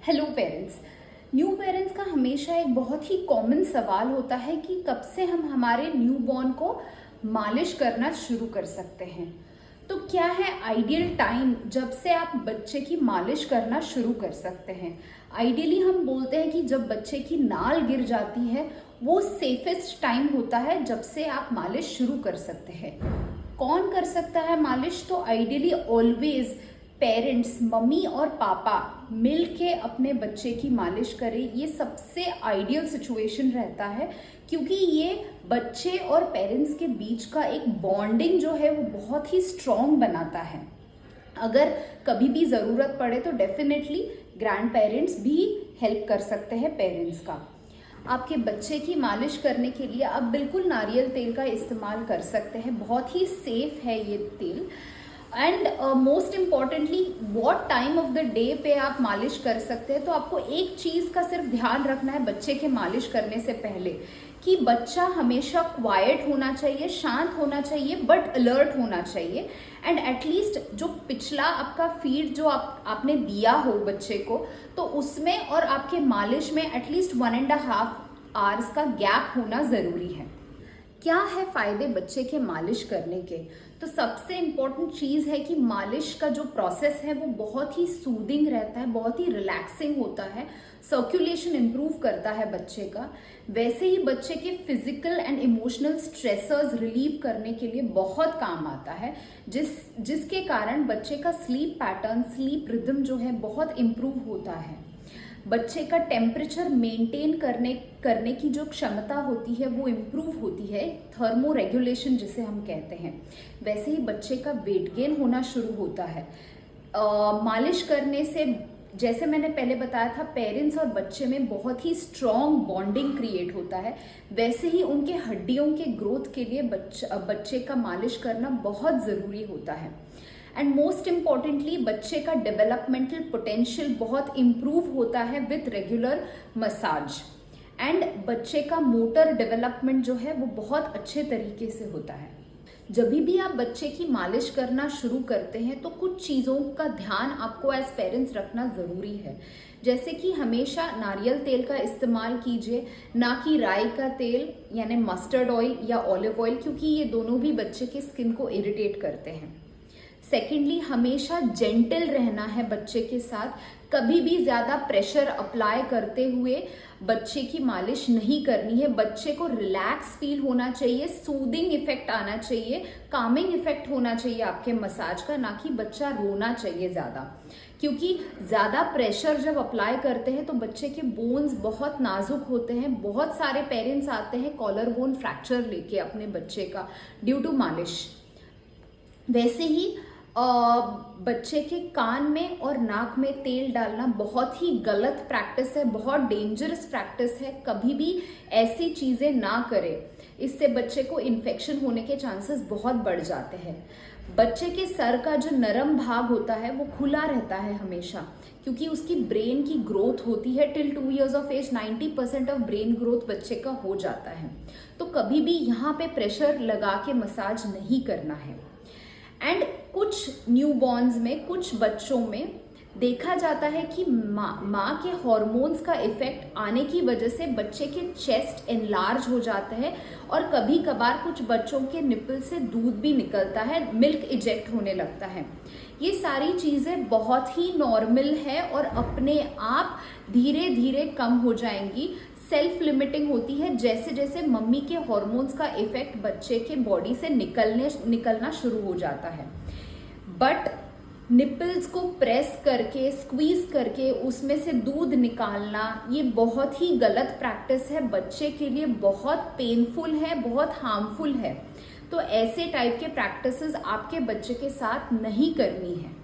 Hello parents. New parents का हमेशा एक बहुत ही कॉमन सवाल होता है कि कब से हम हमारे न्यू बॉर्न को मालिश करना शुरू कर सकते हैं। तो क्या है आइडियल टाइम जब से आप बच्चे की मालिश करना शुरू कर सकते हैं? आइडियली हम बोलते हैं कि जब बच्चे की नाल गिर जाती है वो सेफेस्ट टाइम होता है जब से आप मालिश शुरू कर सकते हैं। कौन कर सकता है मालिश? तो आइडियली ऑलवेज पेरेंट्स, मम्मी और पापा मिल के अपने बच्चे की मालिश करें। ये सबसे आइडियल सिचुएशन रहता है क्योंकि ये बच्चे और पेरेंट्स के बीच का एक बॉन्डिंग जो है वो बहुत ही स्ट्रॉन्ग बनाता है। अगर कभी भी ज़रूरत पड़े तो डेफिनेटली ग्रैंड पेरेंट्स भी हेल्प कर सकते हैं पेरेंट्स का। आपके बच्चे की मालिश करने के लिए आप बिल्कुल नारियल तेल का इस्तेमाल कर सकते हैं। बहुत ही सेफ है ये तेल। And most importantly what time of the day पे आप मालिश कर सकते हैं। तो आपको एक चीज़ का सिर्फ ध्यान रखना है बच्चे के मालिश करने से पहले कि बच्चा हमेशा क्वाइट होना चाहिए, शांत होना चाहिए, बट अलर्ट होना चाहिए। एंड एटलीस्ट जो पिछला आपका फीड जो आपने दिया हो बच्चे को, तो उसमें और आपके मालिश में एटलीस्ट 1.5 आवर्स का गैप होना ज़रूरी है। क्या है फ़ायदे बच्चे के मालिश करने के? तो सबसे इम्पॉर्टेंट चीज़ है कि मालिश का जो प्रोसेस है वो बहुत ही सूदिंग रहता है, बहुत ही रिलैक्सिंग होता है, सर्कुलेशन इम्प्रूव करता है बच्चे का। वैसे ही बच्चे के physical and emotional stressors relieve करने के लिए बहुत काम आता है, जिसके कारण बच्चे का स्लीप पैटर्न, स्लीप रिदम जो है बहुत इम्प्रूव होता है। बच्चे का टेम्परेचर मेंटेन करने की जो क्षमता होती है वो इम्प्रूव होती है, थर्मो रेगुलेशन जिसे हम कहते हैं। वैसे ही बच्चे का वेट गेन होना शुरू होता है। मालिश करने से, जैसे मैंने पहले बताया था, पेरेंट्स और बच्चे में बहुत ही स्ट्रॉन्ग बॉन्डिंग क्रिएट होता है। वैसे ही उनके हड्डियों के ग्रोथ के लिए बच्चे का मालिश करना बहुत ज़रूरी होता है। एंड मोस्ट इम्पॉर्टेंटली बच्चे का डेवलपमेंटल पोटेंशियल बहुत इम्प्रूव होता है विथ रेगुलर मसाज। एंड बच्चे का मोटर डेवलपमेंट जो है वो बहुत अच्छे तरीके से होता है। जब भी आप बच्चे की मालिश करना शुरू करते हैं तो कुछ चीज़ों का ध्यान आपको एज पेरेंट्स रखना ज़रूरी है। जैसे कि हमेशा नारियल तेल का इस्तेमाल कीजिए, ना कि राई का तेल यानी मस्टर्ड ऑयल या ऑलिव ऑयल, क्योंकि ये दोनों भी बच्चे के स्किन को इरिटेट करते हैं। सेकेंडली, हमेशा जेंटल रहना है बच्चे के साथ। कभी भी ज़्यादा प्रेशर अप्लाई करते हुए बच्चे की मालिश नहीं करनी है। बच्चे को रिलैक्स फील होना चाहिए, सूदिंग इफेक्ट आना चाहिए, कामिंग इफेक्ट होना चाहिए आपके मसाज का, ना कि बच्चा रोना चाहिए ज़्यादा। क्योंकि ज़्यादा प्रेशर जब अप्लाई करते हैं तो बच्चे के बोन्स बहुत नाजुक होते हैं। बहुत सारे पेरेंट्स आते हैं कॉलर बोन फ्रैक्चर लेके अपने बच्चे का ड्यू टू मालिश। वैसे ही बच्चे के कान में और नाक में तेल डालना बहुत ही गलत प्रैक्टिस है, बहुत डेंजरस प्रैक्टिस है। कभी भी ऐसी चीज़ें ना करें, इससे बच्चे को इन्फेक्शन होने के चांसेस बहुत बढ़ जाते हैं। बच्चे के सर का जो नरम भाग होता है वो खुला रहता है हमेशा, क्योंकि उसकी ब्रेन की ग्रोथ होती है। Till 2 years of age 90% of brain growth बच्चे का हो जाता है। तो कभी भी यहाँ पे प्रेशर लगा के मसाज नहीं करना है। एंड कुछ न्यूबॉर्न्स में, कुछ बच्चों में देखा जाता है कि माँ के हॉर्मोन्स का इफेक्ट आने की वजह से बच्चे के चेस्ट एनलार्ज हो जाते हैं और कभी कभार कुछ बच्चों के निपल से दूध भी निकलता है, मिल्क इजेक्ट होने लगता है। ये सारी चीज़ें बहुत ही नॉर्मल है और अपने आप धीरे धीरे कम हो जाएंगी। सेल्फ लिमिटिंग होती है जैसे जैसे मम्मी के हॉर्मोन्स का इफेक्ट बच्चे के बॉडी से निकलना शुरू हो जाता है। बट निपल्स को प्रेस करके, स्क्वीज करके उसमें से दूध निकालना, ये बहुत ही गलत प्रैक्टिस है, बच्चे के लिए बहुत पेनफुल है, बहुत हार्मफुल है। तो ऐसे टाइप के प्रैक्टिसेस आपके बच्चे के साथ नहीं करनी है।